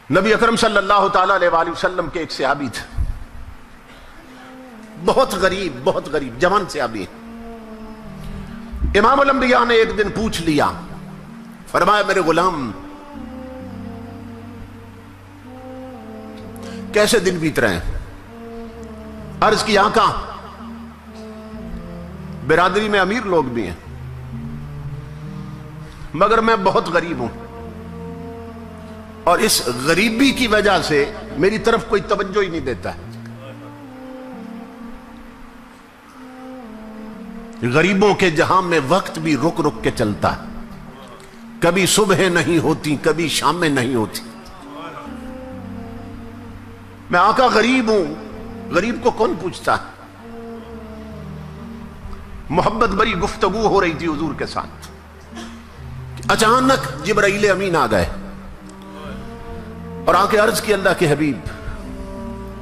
نبی اکرم صلی اللہ تعالی علیہ وآلہ وسلم کے ایک صحابی تھے، بہت غریب جوان صحابی ہیں۔ امام الانبیاء نے ایک دن پوچھ لیا، فرمایا میرے غلام کیسے دن بیت رہے ہیں؟ عرض کی آقا برادری میں امیر لوگ بھی ہیں مگر میں بہت غریب ہوں، اور اس غریبی کی وجہ سے میری طرف کوئی توجہ ہی نہیں دیتا ہے۔ غریبوں کے جہاں میں وقت بھی رک رک کے چلتا ہے، کبھی صبح نہیں ہوتی کبھی شامیں نہیں ہوتی۔ میں آقا غریب ہوں، غریب کو کون پوچھتا ہے؟ محبت بری گفتگو ہو رہی تھی حضور کے ساتھ، اچانک جبرائیل امین آ گئے اور آ کے عرض کی اللہ کے حبیب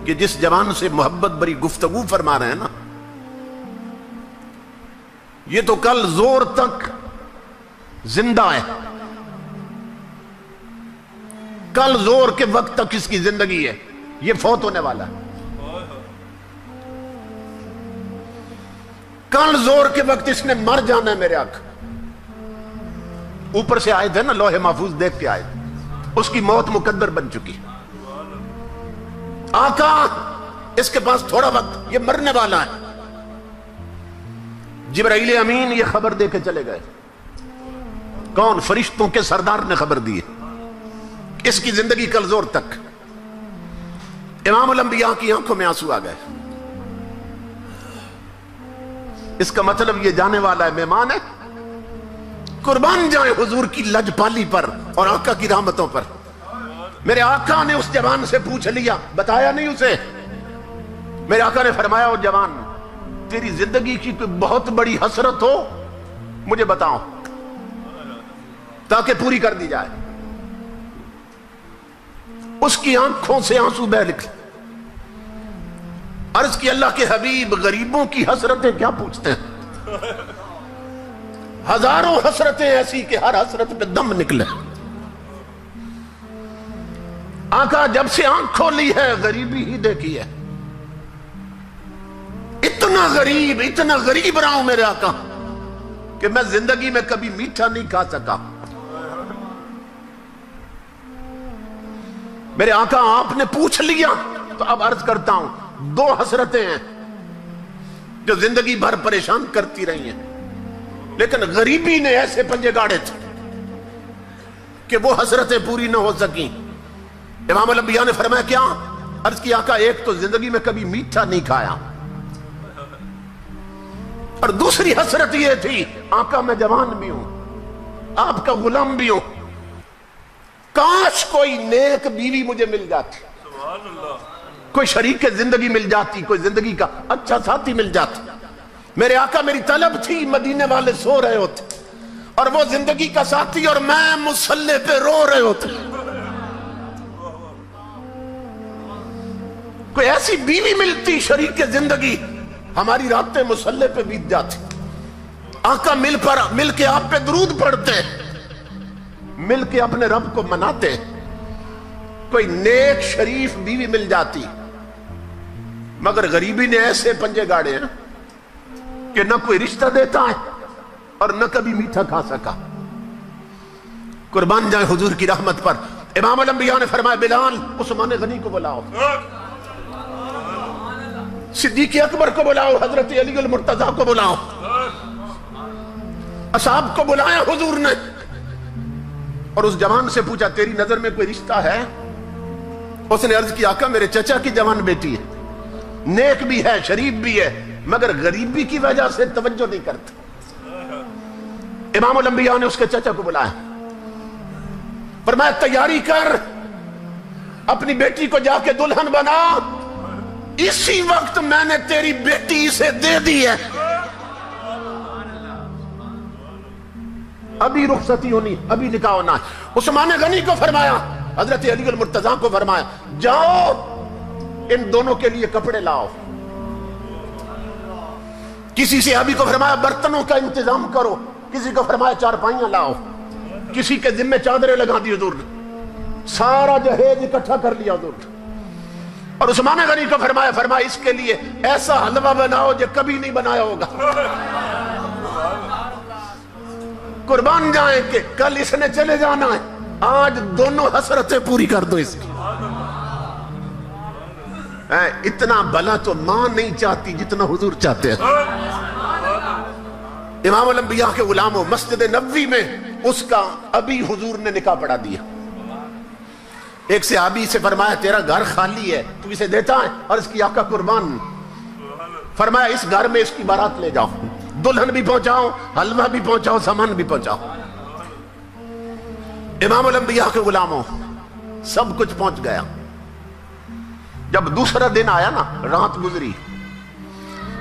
کہ جس جوان سے محبت بری گفتگو فرما رہے ہیں نا، یہ تو کل زور تک زندہ ہے، کل زور کے وقت تک اس کی زندگی ہے، یہ فوت ہونے والا ہے۔ کل زور کے وقت اس نے مر جانا ہے میرے آقا۔ اوپر سے آئے تھے نا، لوح محفوظ دیکھ کے آئے تھے، اس کی موت مقدر بن چکی۔ آقا اس کے پاس تھوڑا وقت، یہ مرنے والا ہے۔ جبرائیل امین یہ خبر دے کے چلے گئے۔ کون؟ فرشتوں کے سردار نے خبر دی ہے اس کی زندگی کل زور تک۔ امام الانبیاء کی آنکھوں میں آنسو آ گئے۔ اس کا مطلب یہ جانے والا ہے، مہمان ہے۔ قربان جائیں حضور کی لجپالی پر اور آقا کی رحمتوں پر۔ میرے آقا نے اس جوان سے پوچھ لیا، بتایا نہیں اسے۔ میرے آقا نے فرمایا او جوان، تیری زندگی کی کوئی بہت بڑی حسرت ہو مجھے بتاؤ تاکہ پوری کر دی جائے۔ اس کی آنکھوں سے آنسو بہہ نکلے۔ عرض کی اللہ کے حبیب غریبوں کی حسرتیں کیا پوچھتے ہیں؟ ہزاروں حسرتیں ایسی کہ ہر حسرت پہ دم نکلے۔ آقا جب سے آنکھ کھولی ہے غریبی ہی دیکھی ہے۔ اتنا غریب رہا ہوں میرے آقا کہ میں زندگی میں کبھی میٹھا نہیں کھا سکا۔ میرے آقا آپ نے پوچھ لیا تو اب عرض کرتا ہوں، دو حسرتیں ہیں جو زندگی بھر پریشان کرتی رہی ہیں، لیکن غریبی نے ایسے پنجے گاڑے تھے کہ وہ حسرتیں پوری نہ ہو سکیں۔ امام الانبیاء نے فرمایا کیا؟ عرض کی آقا ایک تو زندگی میں کبھی میٹھا نہیں کھایا، اور دوسری حسرت یہ تھی آقا میں جوان بھی ہوں، آپ کا غلام بھی ہوں، کاش کوئی نیک بیوی مجھے مل جاتی، کوئی شریک زندگی مل جاتی، کوئی زندگی کا اچھا ساتھی مل جاتا۔ میرے آقا میری طلب تھی، مدینے والے سو رہے ہوتے اور وہ زندگی کا ساتھی اور میں مصلی پہ رو رہے ہوتے۔ کوئی ایسی بیوی ملتی شریک زندگی، ہماری راتیں مصلی پہ بیت جاتی، آقا مل کے آپ پہ درود پڑھتے، مل کے اپنے رب کو مناتے۔ کوئی نیک شریف بیوی مل جاتی، مگر غریبی نے ایسے پنجے گاڑے ہیں کہ نہ کوئی رشتہ دیتا ہے اور نہ کبھی میٹھا کھا سکا۔ قربان جائیں حضور کی رحمت پر۔ امام الانبیاء نے فرمایا بلال عثمان غنی کو بلاؤ، صدیق اکبر کو بلاؤ، حضرت علی المرتضیٰ کو بلاؤ۔ اصحاب کو بلایا حضور نے اور اس جوان سے پوچھا تیری نظر میں کوئی رشتہ ہے؟ اس نے عرض کی آقا میرے چچا کی جوان بیٹی ہے، نیک بھی ہے شریف بھی ہے، مگر غریبی کی وجہ سے توجہ نہیں کرتا۔ امام الانبیاء نے اس کے چچا کو بلایا، فرمایا تیاری کر، اپنی بیٹی کو جا کے دلہن بنا، اسی وقت میں نے تیری بیٹی اسے دے دی ہے، ابھی رخصتی ہونی، ابھی نکاح ہونا ہے۔ عثمان غنی کو فرمایا، حضرت علی المرتضیٰ کو فرمایا جاؤ ان دونوں کے لیے کپڑے لاؤ۔ کسی صحابی کو فرمایا برتنوں کا انتظام کرو، کسی کو فرمایا چارپائیاں لاؤ، کسی کے ذمہ چادریں لگا دی حضور نے، سارا جہیز اکٹھا کر لیا حضور نے، اور عثمان غنی کو فرمایا اس کے لیے ایسا حلوہ بناؤ جو کبھی نہیں بنایا ہوگا، قربان جائیں کہ کل اس نے چلے جانا ہے، آج دونوں حسرتیں پوری کر دو اس کی۔ اتنا بھلا تو ماں نہیں چاہتی جتنا حضور چاہتے ہیں۔ امام الانبیاء کے غلاموں، مسجد نبوی میں اس کا ابھی حضور نے نکاح پڑھا دیا۔ ایک صحابی سے فرمایا تیرا گھر خالی ہے، تو اسے دیتا ہے؟ اور اس کی آقا قربان، فرمایا اس گھر میں اس کی بارات لے جاؤ، دلہن بھی پہنچاؤ، حلوہ بھی پہنچاؤ، سامان بھی پہنچاؤ۔ امام الانبیاء کے غلاموں، سب کچھ پہنچ گیا۔ جب دوسرا دن آیا نا، رات گزری،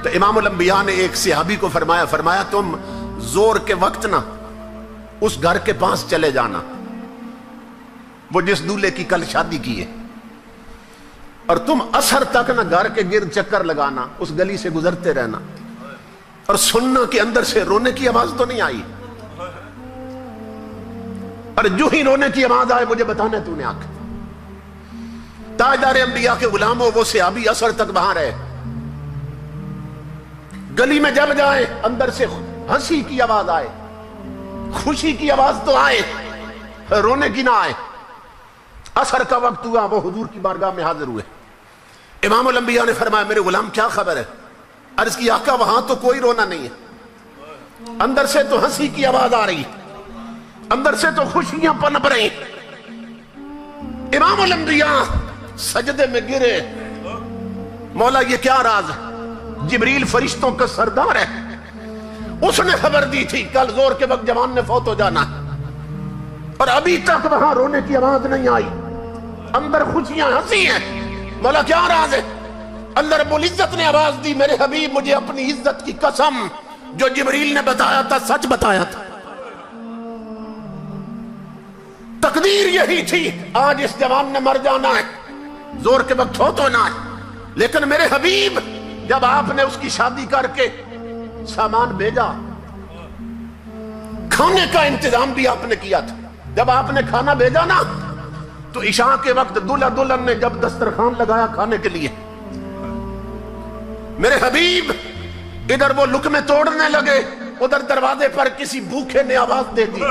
تو امام الانبیاء نے ایک صحابی کو فرمایا تم زور کے وقت نا اس گھر کے پاس چلے جانا، وہ جس دولہے کی کل شادی کی ہے، اور تم عصر تک نا گھر کے گرد چکر لگانا، اس گلی سے گزرتے رہنا، اور سننا کہ اندر سے رونے کی آواز تو نہیں آئی، اور جو ہی رونے کی آواز آئے مجھے بتانا تو نے آ کے۔ تاجدار انبیاء کے غلاموں، وہ صحابی عصر تک وہاں رہے۔ گلی میں جب جائے اندر سے ہنسی کی آواز آئے، خوشی کی آواز تو آئے، رونے کی نہ آئے۔ عصر کا وقت ہوا، وہ حضور کی بارگاہ میں حاضر ہوئے۔ امام الانبیاء نے فرمایا میرے غلام کیا خبر ہے؟ عرض کی آقا وہاں تو کوئی رونا نہیں ہے، اندر سے تو ہنسی کی آواز آ رہی، اندر سے تو خوشیاں پنپ رہی۔ امام الانبیاء سجدے میں گرے، مولا یہ کیا راز ہے؟ جبریل فرشتوں کا سردار ہے، اس نے خبر دی تھی کل زور کے وقت جوان نے فوت ہو جانا ہے، اور ابھی تک وہاں رونے کی آواز نہیں آئی، اندر خوشیاں ہنسی ہیں۔ مولا کیا راز ہے؟ اللہ رب العزت نے آواز دی میرے حبیب مجھے اپنی عزت کی قسم جو جبریل نے بتایا تھا سچ بتایا تھا، تقدیر یہی تھی آج اس جوان نے مر جانا ہے، زور کے وقت فوت ہونا ہے، لیکن میرے حبیب جب آپ نے اس کی شادی کر کے سامان بھیجا، کھانے کا انتظام بھی آپ نے کیا تھا، جب آپ نے کھانا بھیجا نا تو عشاء کے وقت دلہا دلہن نے جب دسترخوان لگایا کھانے کے لیے، میرے حبیب ادھر وہ لقمے توڑنے لگے، ادھر دروازے پر کسی بھوکے نے آواز دے دی،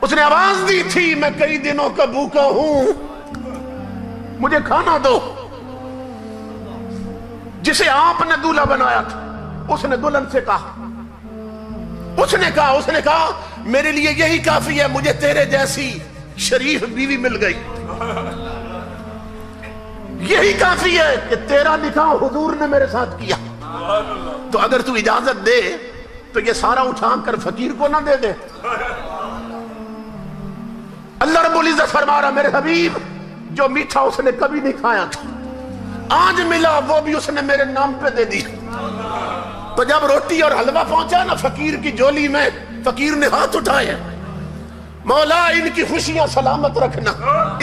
اس نے آواز دی تھی میں کئی دنوں کا بھوکا ہوں، مجھے کھانا دو۔ جسے آپ نے دولہا بنایا تھا اس نے دلہن سے کہا، اس نے کہا میرے لیے یہی کافی ہے، مجھے تیرے جیسی شریف بیوی مل گئی، یہی کافی ہے کہ تیرا نکاح حضور نے میرے ساتھ کیا، تو اگر تو اجازت دے تو یہ سارا اٹھا کر فقیر کو نہ دے دے۔ اللہ رب العزت فرما رہا میرے حبیب جو میٹھا اس نے کبھی نہیں کھایا تھا آج ملا وہ بھی اس نے میرے نام پہ دے دی۔ تو جب روٹی اور حلوہ پہنچا نا فقیر کی جولی میں، فقیر نے ہاتھ اٹھائے، مولا ان کی خوشیاں سلامت رکھنا،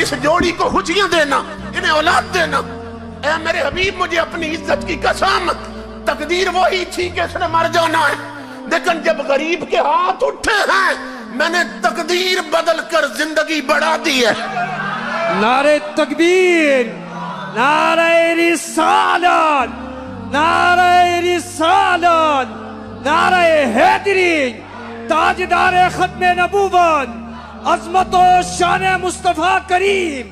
اس جوڑی کو خوشیاں دینا، انہیں اولاد دینا۔ اے میرے حبیب مجھے اپنی عزت کی قسم، تقدیر وہی تھی کہ اس نے مر جانا ہے، لیکن جب غریب کے ہاتھ اٹھے ہیں میں نے تقدیر بدل کر زندگی بڑھا دی ہے۔ نعرہ تکبیر، نعرہ رسالت، نعرہ رسالت، نعرہ حیدری، تاجدار ختم نبوت، عظمت و شان مصطفیٰ کریم۔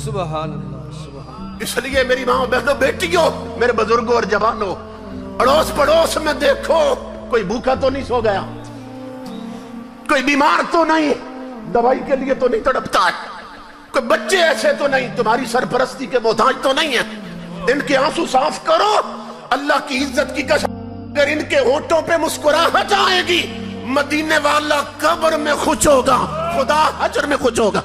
سبحان اللہ، سبحان اللہ۔ اس لیے میری ماں بہنوں بیٹیوں، میرے بزرگوں اور جوانوں، اڑوس پڑوس میں دیکھو کوئی بھوکا تو نہیں سو گیا، کوئی بیمار تو نہیں، دوائی کے لیے تو نہیں تڑپتا ہے، کوئی بچے ایسے تو نہیں تمہاری سرپرستی کے محتاج تو نہیں ہیں۔ ان کے آنسو صاف کرو، اللہ کی عزت کی قسم اگر ان کے ہونٹوں پہ مسکراہٹ آئے گی مدینے والا قبر میں خوش ہوگا، خدا حشر میں خوش ہوگا۔